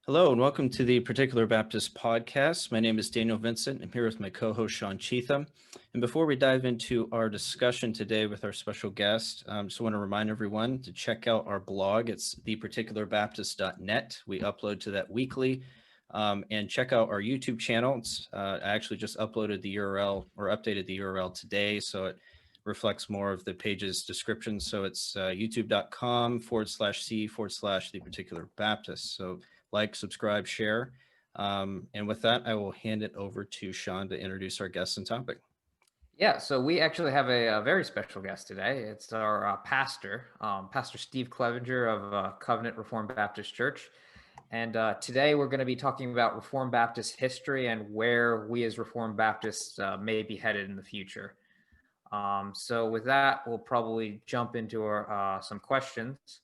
Hello and welcome to the Particular Baptist Podcast. My name is Daniel Vincent. I'm here with my co-host Sean Cheatham. And before we dive into our discussion today with our special guest, I just want to remind everyone to check out our blog. It's theparticularbaptist.net. We upload to that weekly. And check out our YouTube channel. I actually just uploaded the URL or updated the URL today, so it reflects more of the page's description. So it's youtube.com/c/the particular Baptist. So like, subscribe, share. And with that, I will hand it over to Sean to introduce our guest and topic. Yeah, so we actually have a very special guest today. It's our pastor, Pastor Steve Clevenger of Covenant Reformed Baptist Church. And today we're going to be talking about Reformed Baptist history and where we as Reformed Baptists may be headed in the future. So with that, we'll probably jump into some questions.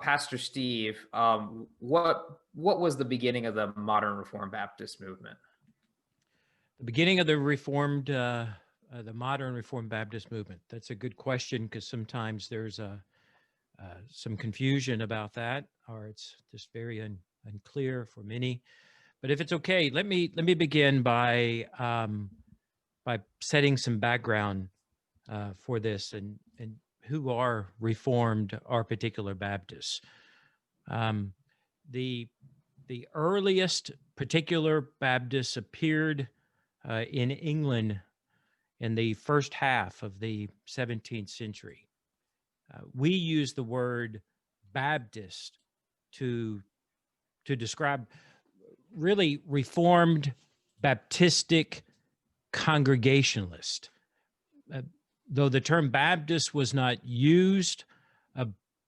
Pastor Steve, what was the beginning of the modern Reformed Baptist movement? The beginning of the modern Reformed Baptist movement. That's a good question because sometimes there's some confusion about that, or it's just very unclear for many. But if it's okay, let me begin by setting some background for this and who are Reformed or Particular Baptists. The earliest Particular Baptists appeared in England in the first half of the 17th century. We use the word Baptist to describe really Reformed Baptistic Congregationalist. Though the term Baptist was not used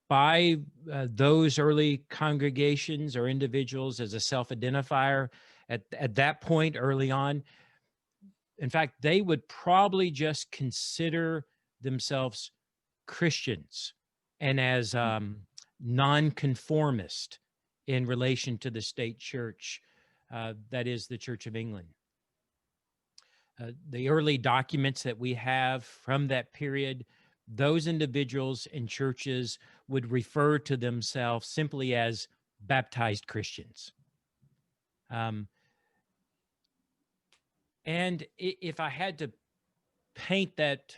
by those early congregations or individuals as a self-identifier at that point early on, in fact, they would probably just consider themselves Christians and as nonconformist in relation to the state church, that is the Church of England. The early documents that we have from that period, those individuals and churches would refer to themselves simply as baptized Christians. And if I had to paint that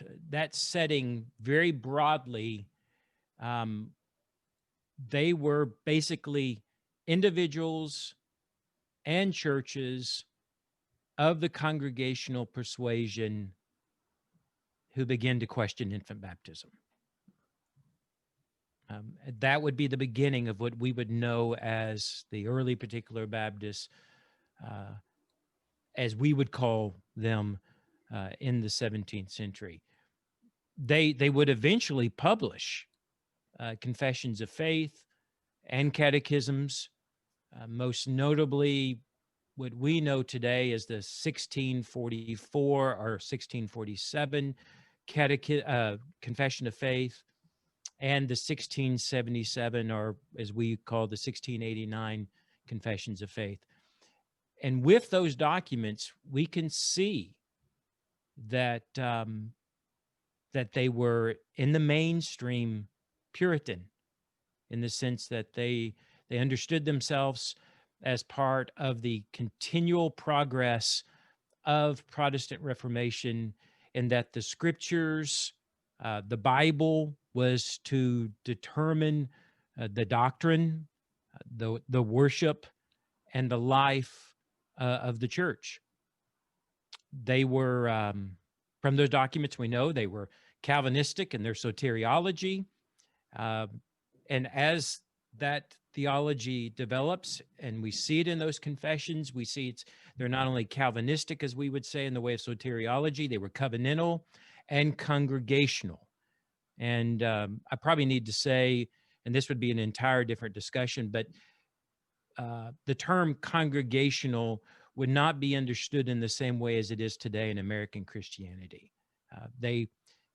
setting very broadly, they were basically individuals and churches of the congregational persuasion who begin to question infant baptism. That would be the beginning of what we would know as the early Particular Baptists, as we would call them in the 17th century. They would eventually publish confessions of faith and catechisms, most notably what we know today as the 1644 or 1647 Confession of Faith and the 1677, or as we call the 1689 Confessions of Faith. And with those documents, we can see that that they were in the mainstream Puritan, in the sense that they understood themselves as part of the continual progress of Protestant Reformation, and that the scriptures, the Bible, was to determine the doctrine, the worship, and the life of the church. They were, from those documents, we know they were Calvinistic in their soteriology. And as that theology develops, and we see it in those confessions, we see they're not only Calvinistic, as we would say, in the way of soteriology, they were covenantal and congregational. And I probably need to say, and this would be an entire different discussion, but the term congregational would not be understood in the same way as it is today in American Christianity.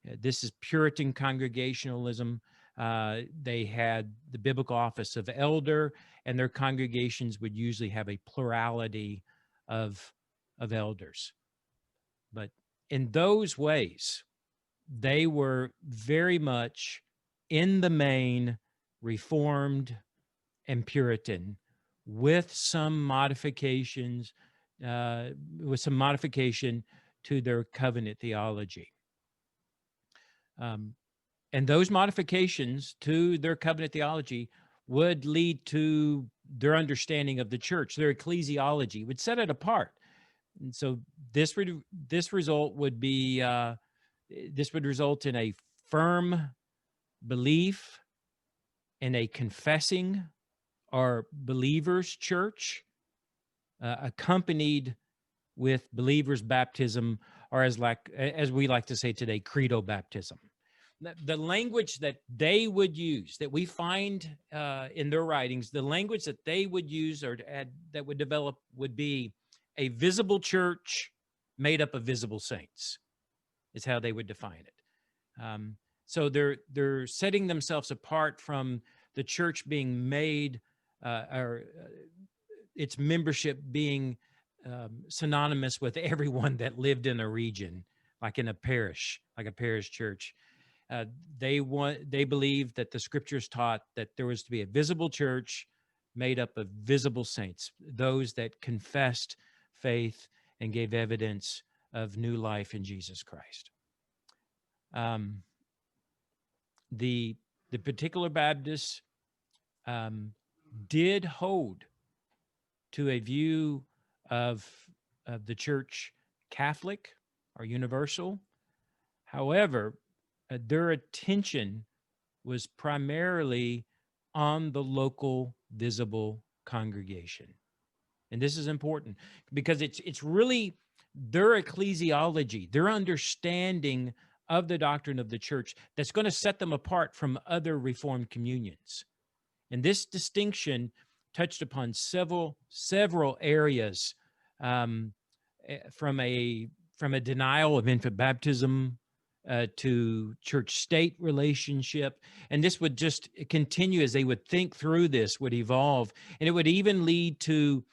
This is Puritan congregationalism. They had the biblical office of elder, and their congregations would usually have a plurality of elders. But in those ways, they were very much in the main Reformed and Puritan with some modifications, with some modification to their covenant theology. And those modifications to their covenant theology would lead to their understanding of the church, their ecclesiology, would set it apart. And so this result would be this would result in a firm belief in a confessing or believers church, accompanied with believers baptism, or as we like to say today, credo baptism. The language that they would use, that we find in their writings, the language that they would use or that would develop would be a visible church made up of visible saints, is how they would define it. So they're setting themselves apart from the church being made, or its membership being synonymous with everyone that lived in a region, like in a parish, like a parish church. They believed that the scriptures taught that there was to be a visible church made up of visible saints, those that confessed faith and gave evidence of new life in Jesus Christ. The particular Baptists did hold to a view of the church Catholic or universal. However, their attention was primarily on the local visible congregation. And this is important because it's really their ecclesiology, their understanding of the doctrine of the church that's going to set them apart from other Reformed communions. And this distinction touched upon several areas, from a denial of infant baptism to church-state relationship. And this would just continue as they would think through this, would evolve. And it would even lead to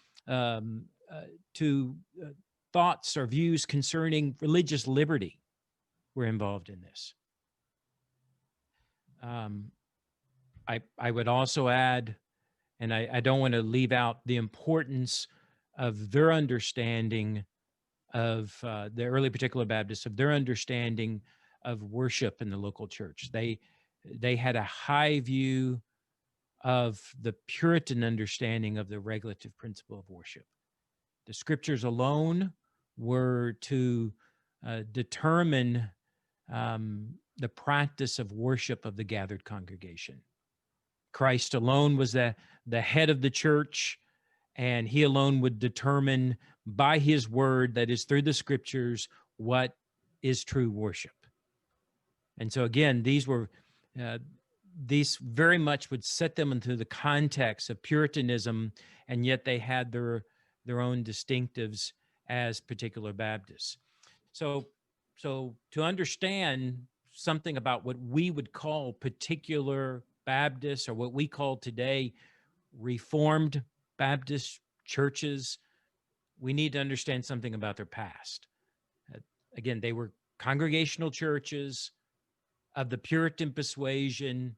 thoughts or views concerning religious liberty were involved in this. I would also add, and I don't want to leave out the importance of their understanding of the early particular Baptists, of their understanding of worship in the local church. They had a high view of the Puritan understanding of the regulative principle of worship. The scriptures alone were to determine the practice of worship of the gathered congregation. Christ alone was the head of the church, and he alone would determine by his word, that is through the scriptures, what is true worship. And so again, these very much would set them into the context of Puritanism, and yet they had their own distinctives as particular Baptists. So to understand something about what we would call particular Baptists, or what we call today Reformed Baptist churches, we need to understand something about their past. Again, they were congregational churches of the Puritan persuasion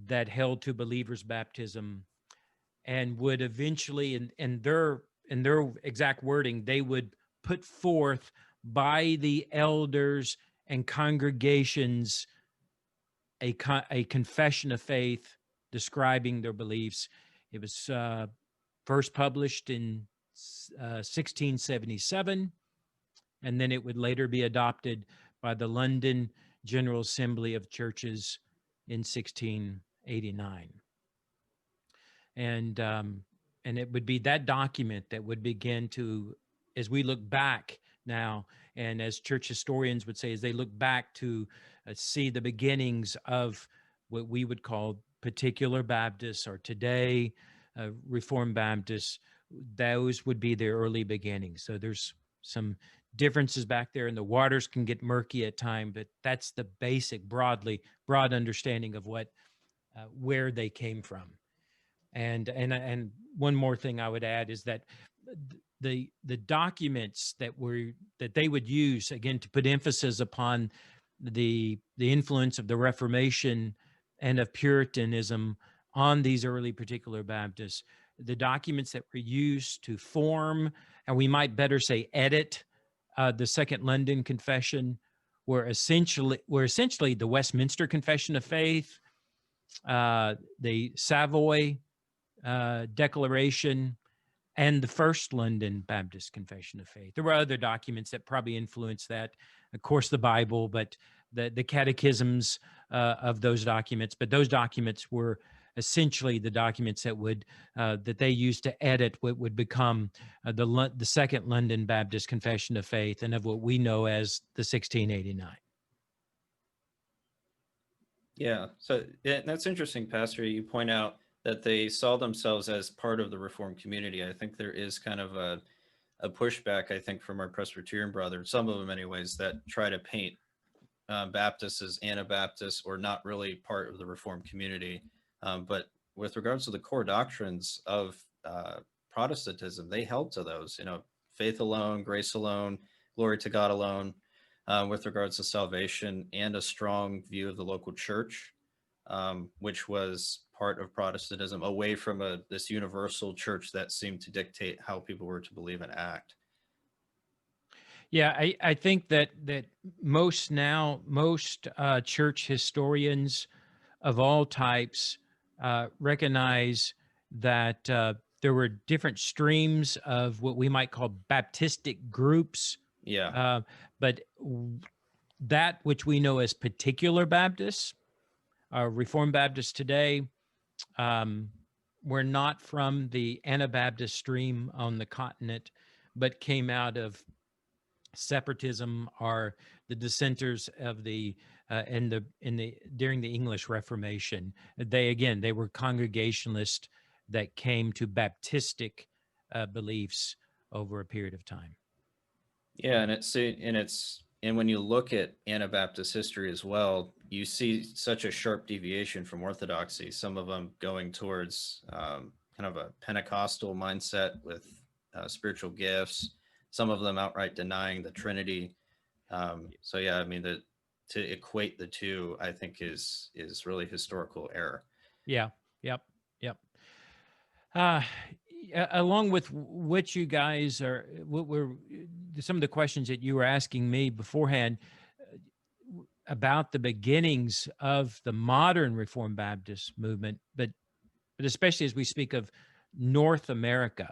that held to believers' baptism, and would eventually, in their exact wording, they would put forth by the elders and congregations a confession of faith describing their beliefs. It was first published in 1677, and then it would later be adopted by the London General Assembly of Churches in 1689. And it would be that document that would begin to, as we look back now, and as church historians would say, as they look back to see the beginnings of what we would call particular Baptists, or today Reformed Baptists, those would be their early beginnings. So there's some differences back there, and the waters can get murky at times, but that's the basic broad understanding of what where they came from. And one more thing I would add is that the documents that they would use, again, to put emphasis upon the influence of the Reformation and of Puritanism, on these early particular Baptists. The documents that were used to form, and we might better say edit, the Second London Confession were essentially the Westminster Confession of Faith, the Savoy Declaration, and the First London Baptist Confession of Faith. There were other documents that probably influenced that. Of course, the Bible, but the catechisms of those documents. But those documents were essentially the documents that they used to edit what would become the Second London Baptist Confession of Faith, and of what we know as the 1689. Yeah. So that's interesting, Pastor. You point out that they saw themselves as part of the Reformed community. I think there is kind of a pushback, I think, from our Presbyterian brothers, some of them anyways, that try to paint Baptists as Anabaptists or not really part of the Reformed community. But with regards to the core doctrines of Protestantism, they held to those, faith alone, grace alone, glory to God alone, with regards to salvation, and a strong view of the local church, which was part of Protestantism, away from this universal church that seemed to dictate how people were to believe and act. Yeah, I think that most church historians of all types recognize that there were different streams of what we might call Baptistic groups. Yeah. But that which we know as particular Baptists, Reformed Baptists today, were not from the Anabaptist stream on the continent, but came out of separatism, are the dissenters of during the English Reformation. They were Congregationalists that came to Baptistic beliefs over a period of time. Yeah, and when you look at Anabaptist history as well, you see such a sharp deviation from Orthodoxy. Some of them going towards kind of a Pentecostal mindset with spiritual gifts. Some of them outright denying the Trinity. So yeah, I mean, to equate the two, I think is really historical error. Yeah. Yep. Along with what you guys are, what were some of the questions that you were asking me beforehand about the beginnings of the modern Reformed Baptist movement, but especially as we speak of North America.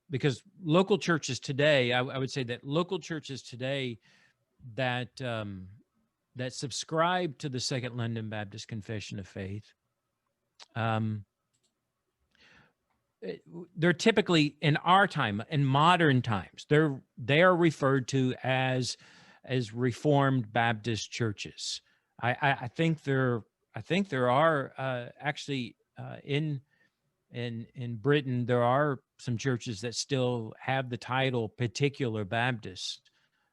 Because local churches today, I would say that local churches today that subscribe to the Second London Baptist Confession of Faith, they're typically, in our time, in modern times, they are referred to as Reformed Baptist churches. I think there are actually in Britain, there are some churches that still have the title Particular Baptist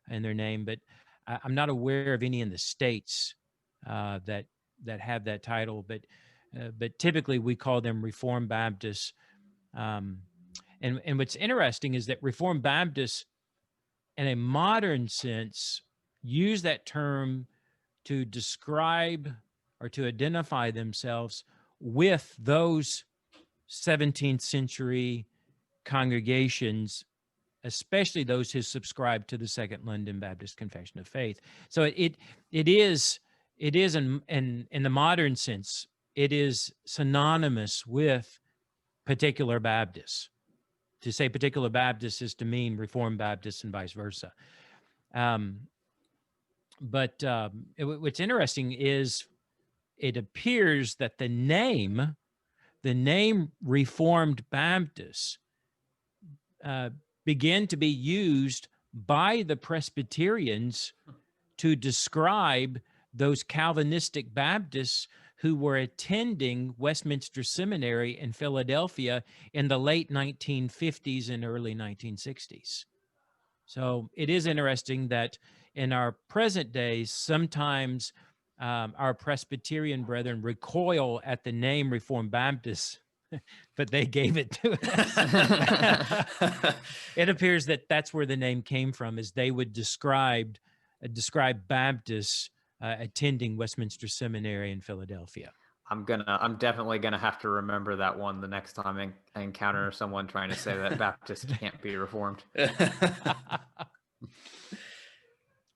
in their name, but I'm not aware of any in the States that have that title. But typically we call them Reformed Baptists. And what's interesting is that Reformed Baptists, in a modern sense, use that term to describe or to identify themselves with those 17th century congregations, especially those who subscribe to the Second London Baptist Confession of Faith. So it is in the modern sense, it is synonymous with Particular Baptists. To say Particular Baptist is to mean Reformed Baptists and vice versa. But what's interesting is it appears that the name Reformed Baptist began to be used by the Presbyterians to describe those Calvinistic Baptists who were attending Westminster Seminary in Philadelphia in the late 1950s and early 1960s. So it is interesting that in our present days, sometimes our Presbyterian brethren recoil at the name Reformed Baptist, but they gave it to us. It appears that that's where the name came from, is they would describe Baptists attending Westminster Seminary in Philadelphia. I'm definitely gonna have to remember that one the next time I encounter someone trying to say that Baptists can't be reformed.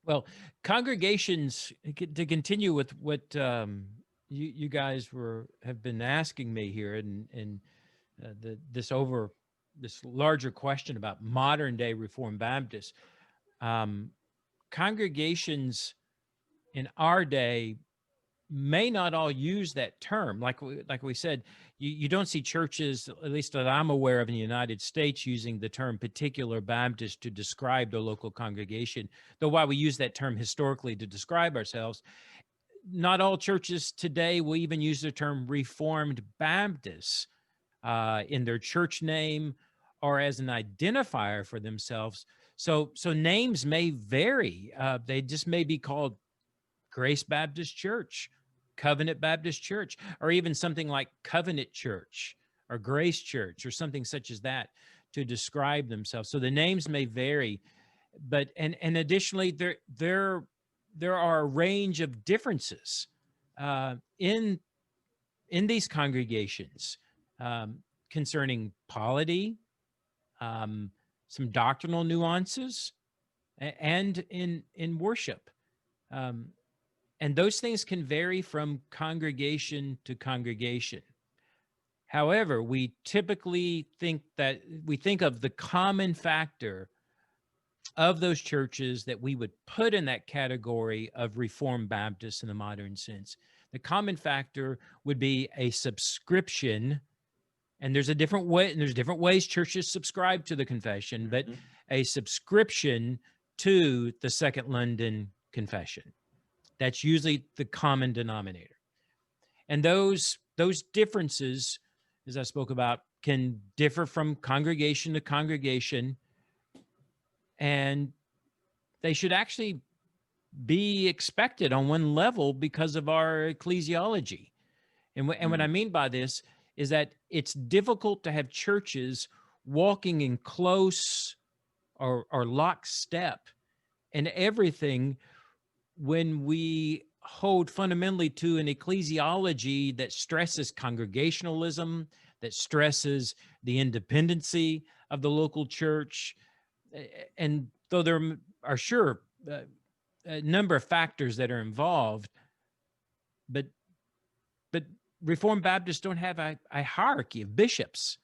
Well, congregations, to continue with what you guys have been asking me here, and this larger question about modern day Reformed Baptists, congregations in our day may not all use that term. Like we said, you don't see churches, at least that I'm aware of in the United States, using the term particular Baptist to describe their local congregation. Though while we use that term historically to describe ourselves, not all churches today will even use the term Reformed Baptists in their church name or as an identifier for themselves. So names may vary. They just may be called Grace Baptist Church, Covenant Baptist Church, or even something like Covenant Church or Grace Church or something such as that to describe themselves. So the names may vary, but and additionally, there are a range of differences in these congregations concerning polity, some doctrinal nuances, and in worship. And those things can vary from congregation to congregation. However, we typically think of the common factor of those churches that we would put in that category of Reformed Baptists in the modern sense. The common factor would be a subscription, and there's different ways churches subscribe to the confession, but a subscription to the Second London Confession. That's usually the common denominator. And those differences, as I spoke about, can differ from congregation to congregation, and they should actually be expected on one level because of our ecclesiology. And what I mean by this is that it's difficult to have churches walking in close or lockstep in everything when we hold fundamentally to an ecclesiology that stresses congregationalism, that stresses the independency of the local church. And though there are sure a number of factors that are involved, but Reformed Baptists don't have a hierarchy of bishops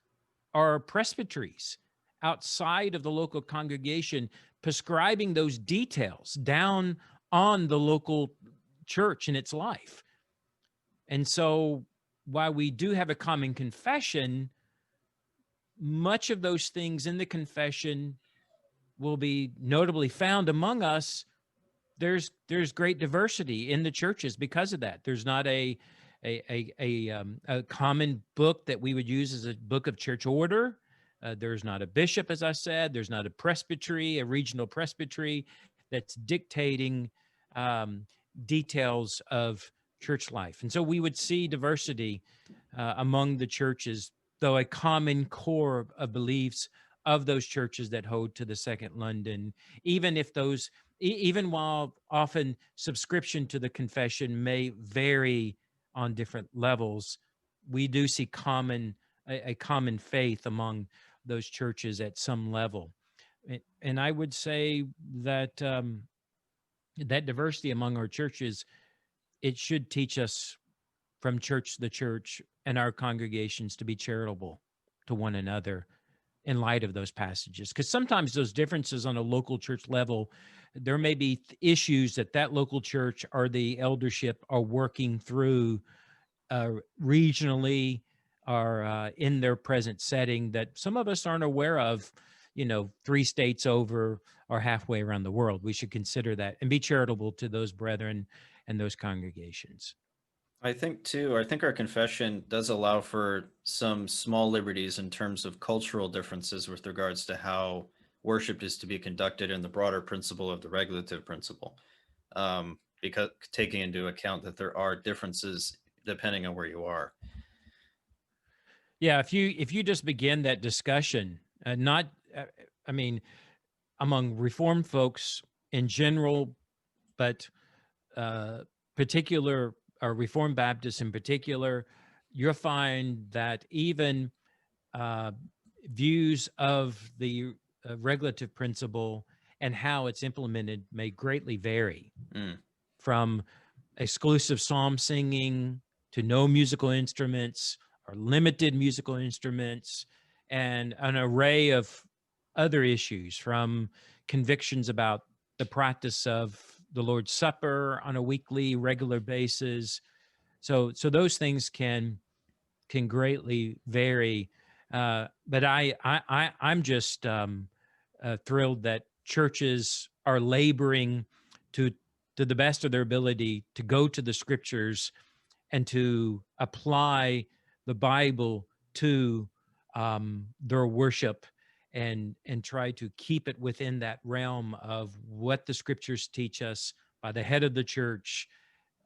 or presbyteries outside of the local congregation prescribing those details down on the local church and its life. And so while we do have a common confession, much of those things in the confession will be notably found among us. There's great diversity in the churches because of that. There's not a common book that we would use as a book of church order. There's not a bishop, as I said. There's not a presbytery, a regional presbytery that's dictating details of church life. And so we would see diversity among the churches, though a common core of beliefs of those churches that hold to the Second London, even if those, even while often subscription to the confession may vary on different levels, we do see a common faith among those churches at some level. And I would say that that diversity among our churches, it should teach us from church to church and our congregations to be charitable to one another in light of those passages. Because sometimes those differences on a local church level, there may be issues that local church or the eldership are working through regionally or in their present setting that some of us aren't aware of, 3 states over or halfway around the world. We should consider that and be charitable to those brethren and those congregations. I think our confession does allow for some small liberties in terms of cultural differences with regards to how worship is to be conducted in the broader principle of the regulative principle, because taking into account that there are differences depending on where you are. Yeah, if you just begin that discussion, among Reformed folks in general, but particular or Reformed Baptists in particular, you'll find that even views of the regulative principle and how it's implemented may greatly vary, from exclusive psalm singing to no musical instruments or limited musical instruments, and an array of other issues, from convictions about the practice of the Lord's Supper on a weekly, regular basis. So those things can greatly vary. But I'm just thrilled that churches are laboring to the best of their ability to go to the scriptures and to apply the Bible to their worship, and try to keep it within that realm of what the scriptures teach us by the head of the church,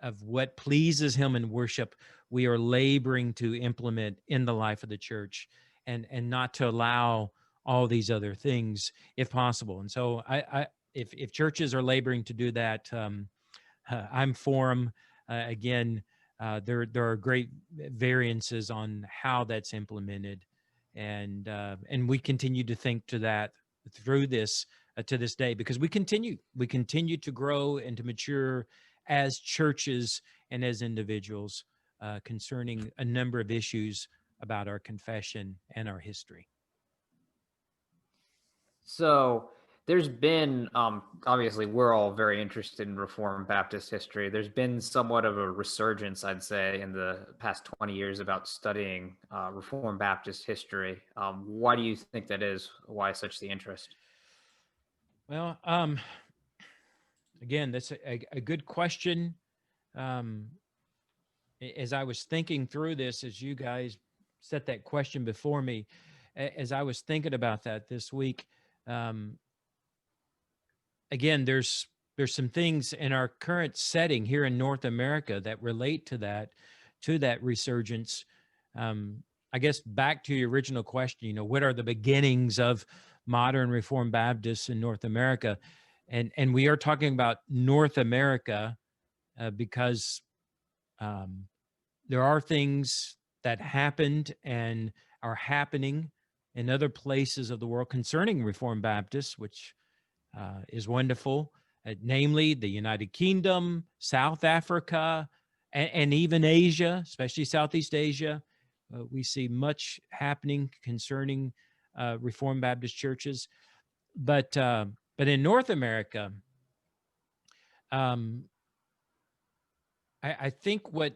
of what pleases him in worship. We are laboring to implement in the life of the church, and not to allow all these other things if possible. And so if churches are laboring to do that, I'm for them. Again, there are great variances on how that's implemented, and we continue to think to that through this to this day, because we continue to grow and to mature as churches and as individuals concerning a number of issues about our confession and our history. So there's been, obviously, we're all very interested in Reformed Baptist history. There's been somewhat of a resurgence, I'd say, in the past 20 years about studying Reformed Baptist history. Why do you think that is? Why such the interest? Well, again, that's a good question. As I was thinking through this, as you guys set that question before me, as I was thinking about that this week, again, there's some things in our current setting here in North America that relate to that resurgence. I guess back to your original question, what are the beginnings of modern Reformed Baptists in North America? And we are talking about North America because there are things that happened and are happening in other places of the world concerning Reformed Baptists, which is wonderful, namely the United Kingdom, South Africa, and even Asia, especially Southeast Asia. We see much happening concerning Reformed Baptist churches. But in North America, I think when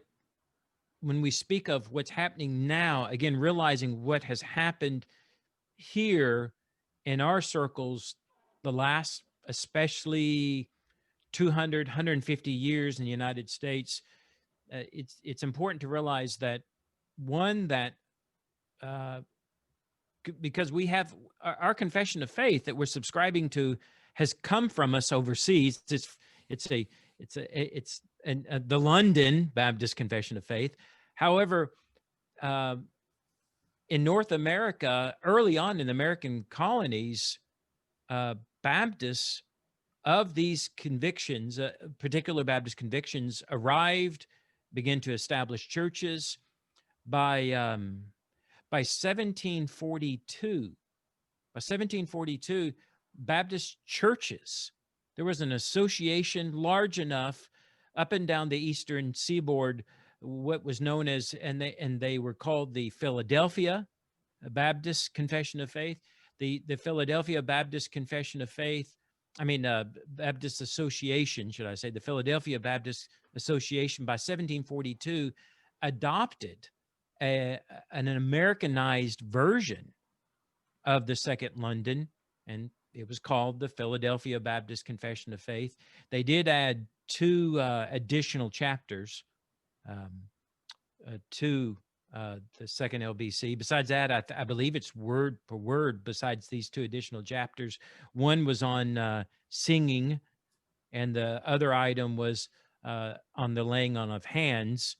we speak of what's happening now, again, realizing what has happened here in our circles the last, especially 200, 150 years in the United States, it's important to realize that, one, that because we have our confession of faith that we're subscribing to has come from us overseas. It's the London Baptist Confession of Faith. However, in North America, early on in the American colonies, Baptists of these convictions, particular Baptist convictions, arrived, began to establish churches by 1742. By 1742, Baptist churches, there was an association large enough up and down the eastern seaboard, what was known as, and they were called the Philadelphia Baptist Confession of Faith. The Philadelphia Baptist Confession of Faith, Baptist Association, should I say, the Philadelphia Baptist Association by 1742 adopted an Americanized version of the Second London, and it was called the Philadelphia Baptist Confession of Faith. They did add two additional chapters to the second LBC. Besides that, I believe it's word for word. Besides these two additional chapters, one was on singing, and the other item was on the laying on of hands.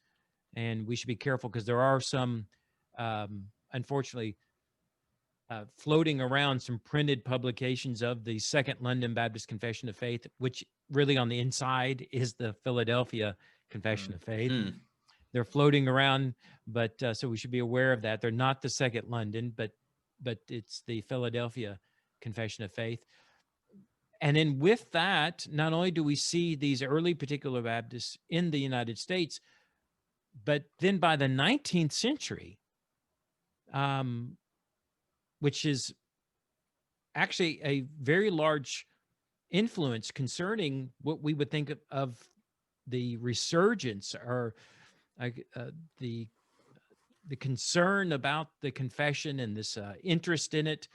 And we should be careful because there are some, unfortunately, floating around some printed publications of the Second London Baptist Confession of Faith, which really on the inside is the Philadelphia Confession of Faith. Hmm. They're floating around, but so we should be aware of that. They're not the Second London, but it's the Philadelphia Confession of Faith. And then with that, not only do we see these early particular Baptists in the United States, but then by the 19th century, which is actually a very large influence concerning what we would think of the resurgence or the concern about the confession and this interest in it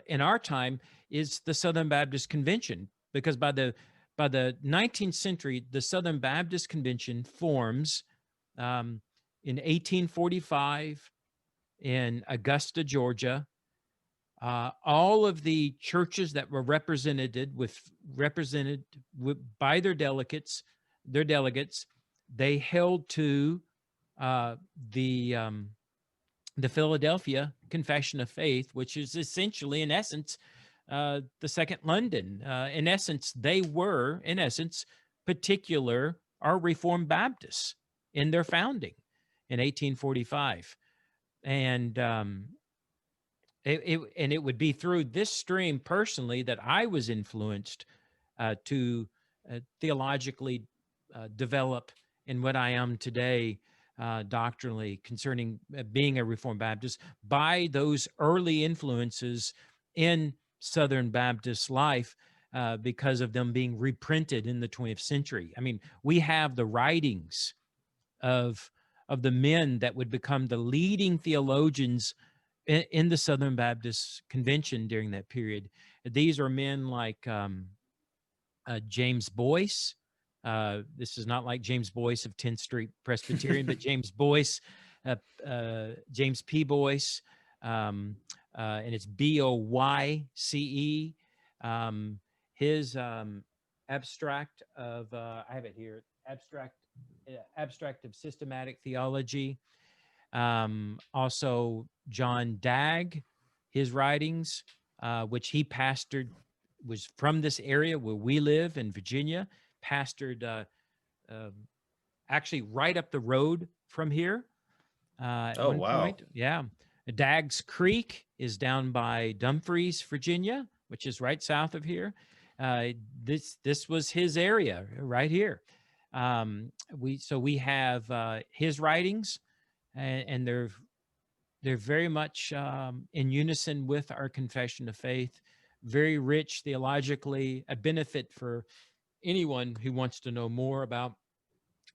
in our time is the Southern Baptist Convention, because by the 19th century, the Southern Baptist Convention forms in 1845 in Augusta, Georgia. All of the churches that were represented by their delegates, they held to the Philadelphia Confession of Faith, which is essentially, in essence, the Second London. In essence, they were, particular or Reformed Baptists in their founding in 1845. And it would be through this stream personally that I was influenced to theologically develop in what I am today doctrinally concerning being a Reformed Baptist by those early influences in Southern Baptist life because of them being reprinted in the 20th century. I mean, we have the writings of the men that would become the leading theologians in the Southern Baptist Convention during that period. These are men like James Boyce. This is not like James Boyce of 10th Street Presbyterian, but James Boyce, James P. Boyce, and it's Boyce. His abstract of, I have it here, abstract of systematic theology. Also John Dagg, his writings, which he pastored, was from this area where we live in Virginia, pastored actually right up the road from here at Oh, one wow. point. Yeah. Daggs Creek is down by Dumfries, Virginia, which is right south of here. This was his area right here. We have his writings, and they're very much in unison with our confession of faith, very rich theologically, a benefit for anyone who wants to know more about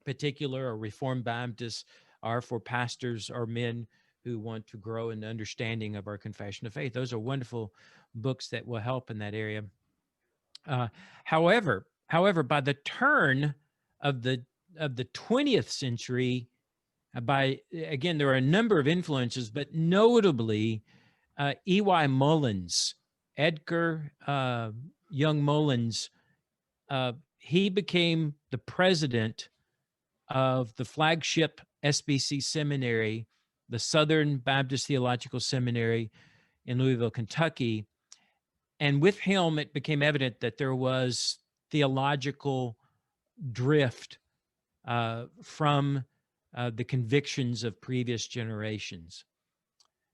particular or Reformed Baptists, or for pastors or men who want to grow in the understanding of our confession of faith. Those are wonderful books that will help in that area. However, by the turn of the 20th century, there are a number of influences, but notably E.Y. Mullins, Edgar Young Mullins, he became the president of the flagship SBC seminary, the Southern Baptist Theological Seminary in Louisville, Kentucky. And with him, it became evident that there was theological drift from the convictions of previous generations.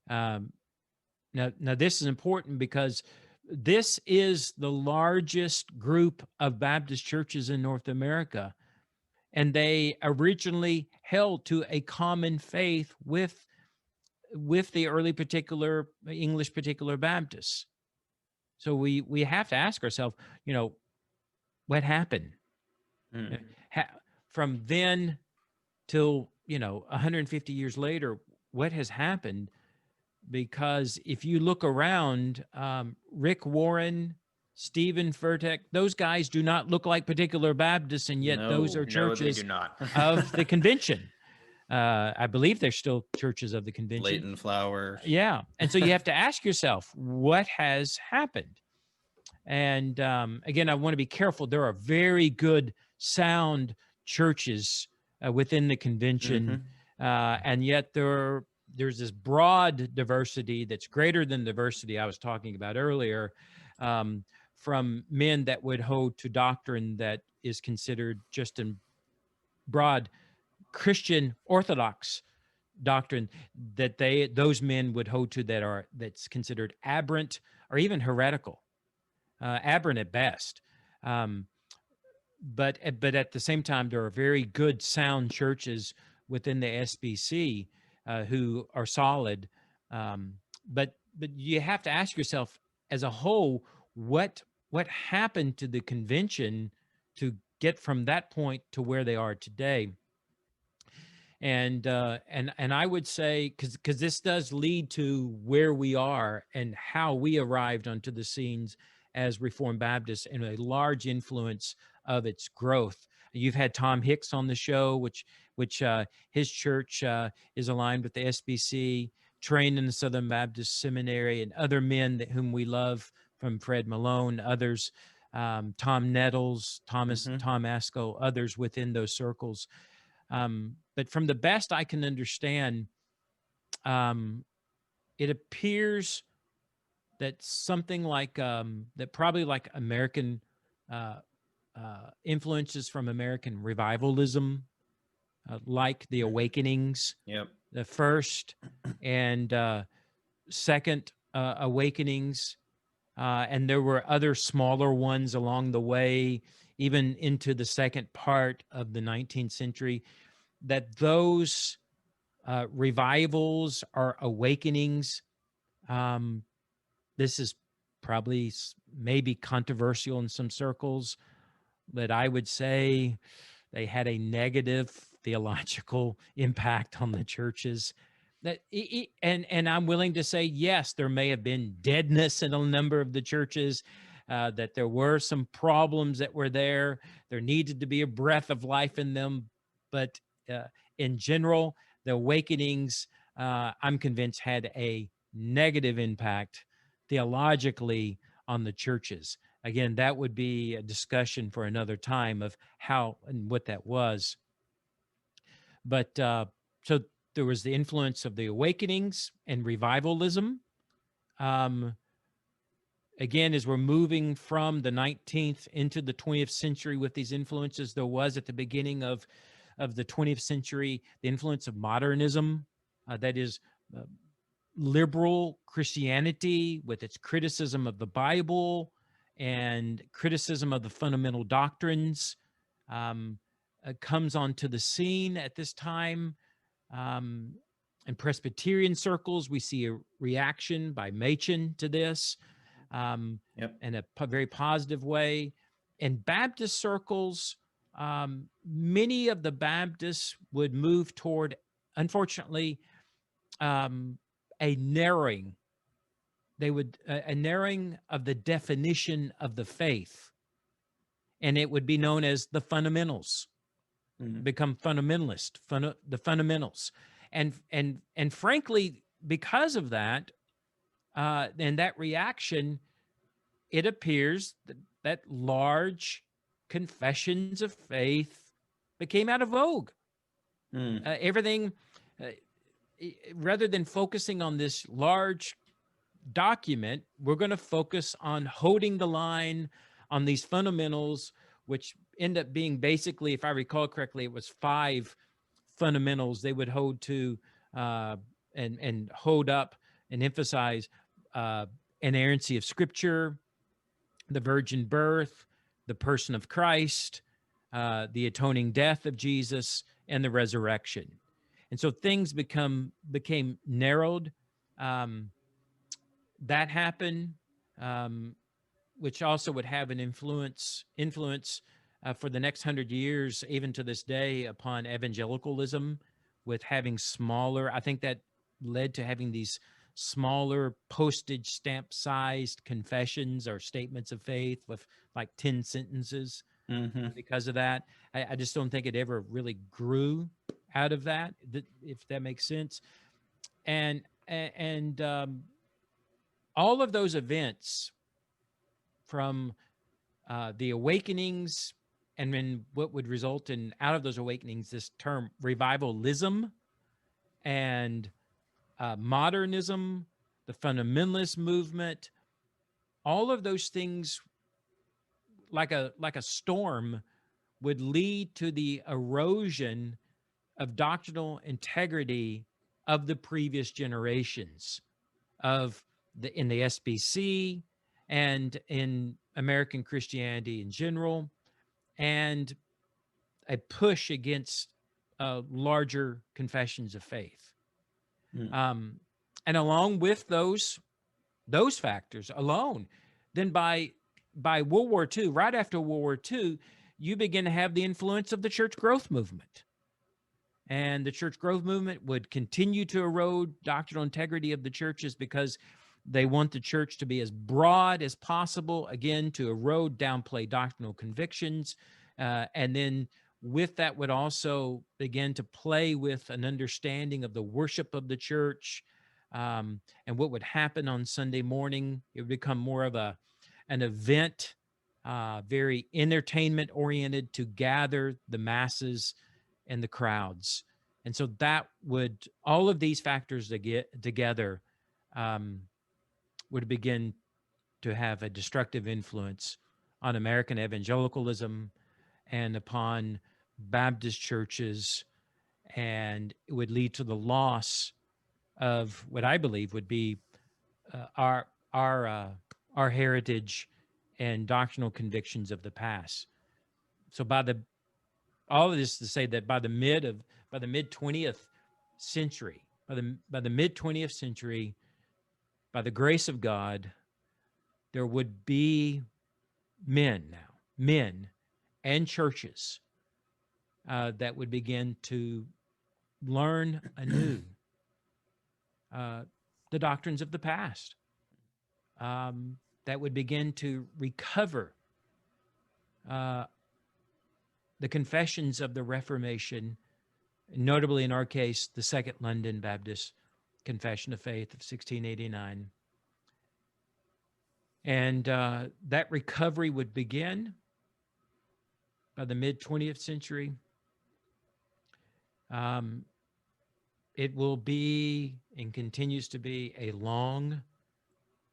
Now, this is important because this is the largest group of Baptist churches in North America, and they originally held to a common faith with the early English particular Baptists. So we have to ask ourselves, what happened from then till 150 years later? What has happened? Because if you look around, Rick Warren, Stephen Furtick, those guys do not look like particular Baptists, and yet those are churches No, they do not. of the convention. I believe they're still churches of the convention. Leighton Flowers. Yeah. And so you have to ask yourself, what has happened? And again, I want to be careful. There are very good, sound churches within the convention, and yet there's this broad diversity that's greater than diversity I was talking about earlier, from men that would hold to doctrine that is considered just broad Christian Orthodox doctrine that those men would hold to that's considered aberrant or even heretical, aberrant at best. But at the same time, there are very good, sound churches within the SBC who are solid. But you have to ask yourself, as a whole, what happened to the convention to get from that point to where they are today? And I would say, because this does lead to where we are and how we arrived onto the scenes as Reformed Baptists, and a large influence of its growth. You've had Tom Hicks on the show, which his church is aligned with the SBC, trained in the Southern Baptist Seminary, and other men whom we love, from Fred Malone, others, Tom Nettles, Tom Asco, others within those circles. But from the best I can understand, it appears that something like that, probably like American influences from American revivalism, like the Awakenings, Yep. the first and second Awakenings, and there were other smaller ones along the way, even into the second part of the 19th century, that those revivals or awakenings, this is probably maybe controversial in some circles, but I would say they had a negative theological impact on the churches. And I'm willing to say, yes, there may have been deadness in a number of the churches, that there were some problems that were there. There needed to be a breath of life in them. But in general, the awakenings, I'm convinced, had a negative impact theologically on the churches. Again, that would be a discussion for another time of how and what that was. But so there was the influence of the awakenings and revivalism. Again, as we're moving from the 19th into the 20th century with these influences, there was at the beginning of the 20th century the influence of modernism, that is liberal Christianity with its criticism of the Bible and criticism of the fundamental doctrines, comes onto the scene at this time. In Presbyterian circles, we see a reaction by Machen to this, in a very positive way. In Baptist circles, many of the Baptists would move toward, unfortunately, a narrowing. They would a narrowing of the definition of the faith, and it would be known as the fundamentals. Become fundamentalist, the fundamentals, and frankly, because of that, and that reaction, it appears that large confessions of faith became out of vogue. Everything, rather than focusing on this large document, we're going to focus on holding the line on these fundamentals, which end up being basically, if I recall correctly, it was 5 fundamentals they would hold to, and hold up and emphasize: inerrancy of Scripture, the virgin birth, the person of Christ, the atoning death of Jesus, and the resurrection. And so things became narrowed. That happened, which also would have an influence for the next 100 years, even to this day, upon evangelicalism, with having smaller. I think that led to having these smaller postage stamp sized confessions or statements of faith with like 10 sentences. Because of that, I just don't think it ever really grew out of that, if that makes sense. And all of those events, from the awakenings, and then what would result in, out of those awakenings, this term revivalism and modernism, the fundamentalist movement, all of those things, like a storm, would lead to the erosion of doctrinal integrity of the previous generations in the SBC and in American Christianity in general, and a push against larger confessions of faith. Mm. And along with those factors alone, then by World War II, right after World War II, you begin to have the influence of the church growth movement. And the church growth movement would continue to erode doctrinal integrity of the churches because they want the church to be as broad as possible, again, to erode, downplay doctrinal convictions. And then with that would also begin to play with an understanding of the worship of the church, and what would happen on Sunday morning. It would become more of an event, very entertainment oriented, to gather the masses and the crowds. And so that would, all of these factors to get together, would begin to have a destructive influence on American evangelicalism and upon Baptist churches, and it would lead to the loss of what I believe would be our heritage and doctrinal convictions of the past. So all of this to say that by the mid 20th century, by the mid 20th century, by the grace of God, there would be men and churches that would begin to learn anew the doctrines of the past, that would begin to recover the confessions of the Reformation, notably in our case, the Second London Baptist Confession of Faith of 1689. And that recovery would begin by the mid 20th century. It will be and continues to be a long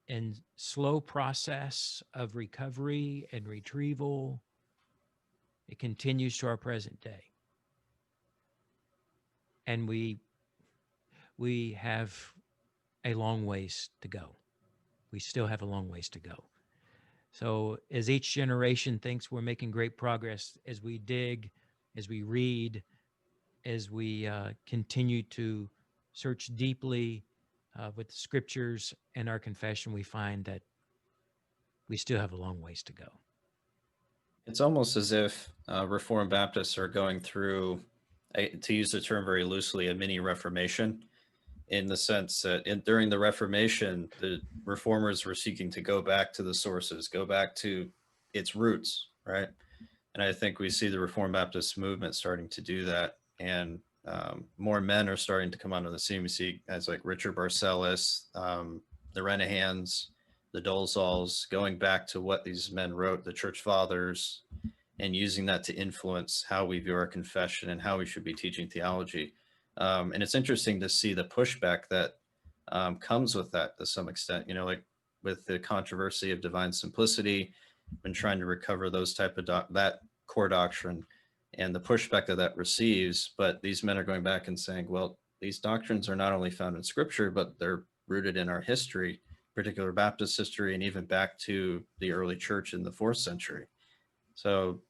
and slow process of recovery and retrieval. It continues to our present day. And we have a long ways to go. We still have a long ways to go. So as each generation thinks we're making great progress, as we dig, as we read, as we continue to search deeply with the scriptures and our confession, we find that we still have a long ways to go. It's almost as if Reformed Baptists are going through, to use the term very loosely, a mini Reformation, in the sense that during the Reformation, the reformers were seeking to go back to the sources, go back to its roots, right? And I think we see the Reformed Baptist movement starting to do that. And more men are starting to come onto the scene. We see guys like Richard Barcellos, the Renahans, the Dolezals, going back to what these men wrote, the church fathers, and using that to influence how we view our confession and how we should be teaching theology. And it's interesting to see the pushback that comes with that to some extent, like with the controversy of divine simplicity, when trying to recover those type of that core doctrine and the pushback that receives. But these men are going back and saying, well, these doctrines are not only found in scripture, but they're rooted in our history, particular Baptist history, and even back to the early church in the 4th century. So,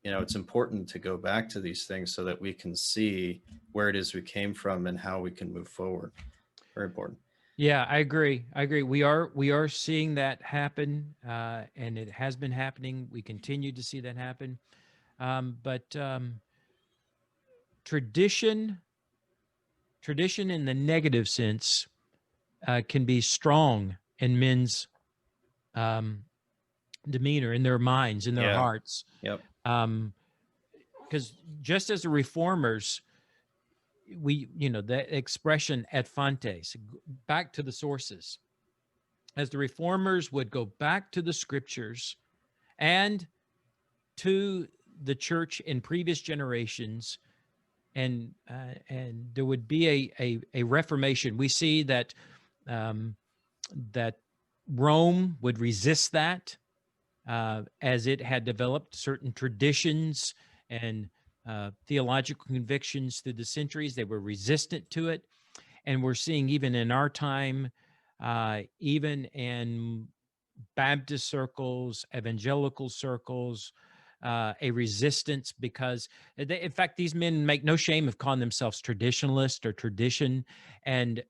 it's important to go back to these things so that we can see where it is we came from and how we can move forward. Very important. Yeah, I agree. We are seeing that happen, and it has been happening. We continue to see that happen. But tradition in the negative sense can be strong in men's demeanor, in their minds, in their hearts. Yep. Because just as the reformers, the expression ad fontes, back to the sources, as the reformers would go back to the scriptures and to the church in previous generations, and there would be a reformation. We see that that Rome would resist that, as it had developed certain traditions and theological convictions through the centuries. They were resistant to it. And we're seeing even in our time, even in Baptist circles, evangelical circles, a resistance because, in fact, these men make no shame of calling themselves traditionalist or tradition, and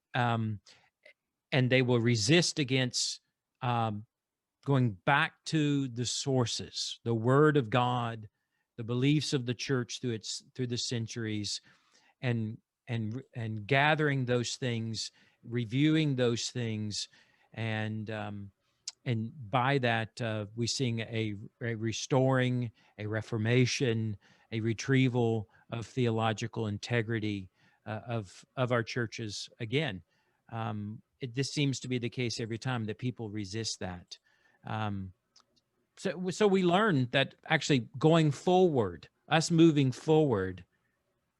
they will resist against going back to the sources, the Word of God, the beliefs of the church through the centuries, and gathering those things, reviewing those things, and by that we seeing a restoring, a reformation, a retrieval of theological integrity of our churches again. This seems to be the case every time that people resist that. So we learn that actually going forward, us moving forward,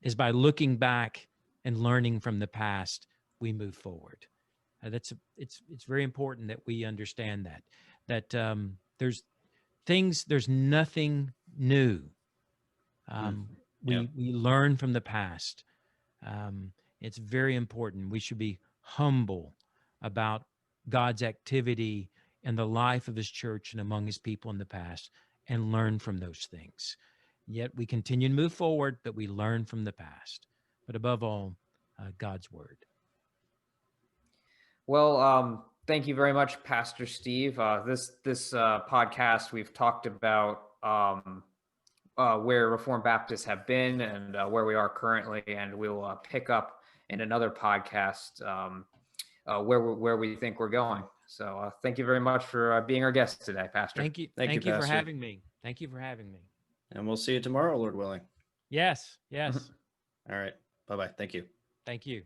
is by looking back and learning from the past. We move forward. It's very important that we understand that there's nothing new. Yeah. We learn from the past. It's very important. We should be humble about God's activity in the life of his church and among his people in the past, and learn from those things. Yet we continue to move forward, but we learn from the past. But above all, God's word. Well, thank you very much, Pastor Steve. This podcast, we've talked about where Reformed Baptists have been and where we are currently, and we'll pick up in another podcast where we think we're going. So thank you very much for being our guest today, Pastor. Thank you. Thank you, Thank you for Pastor. having me. Thank you for having me. And we'll see you tomorrow, Lord willing. Yes. Yes. All right. Bye-bye. Thank you. Thank you.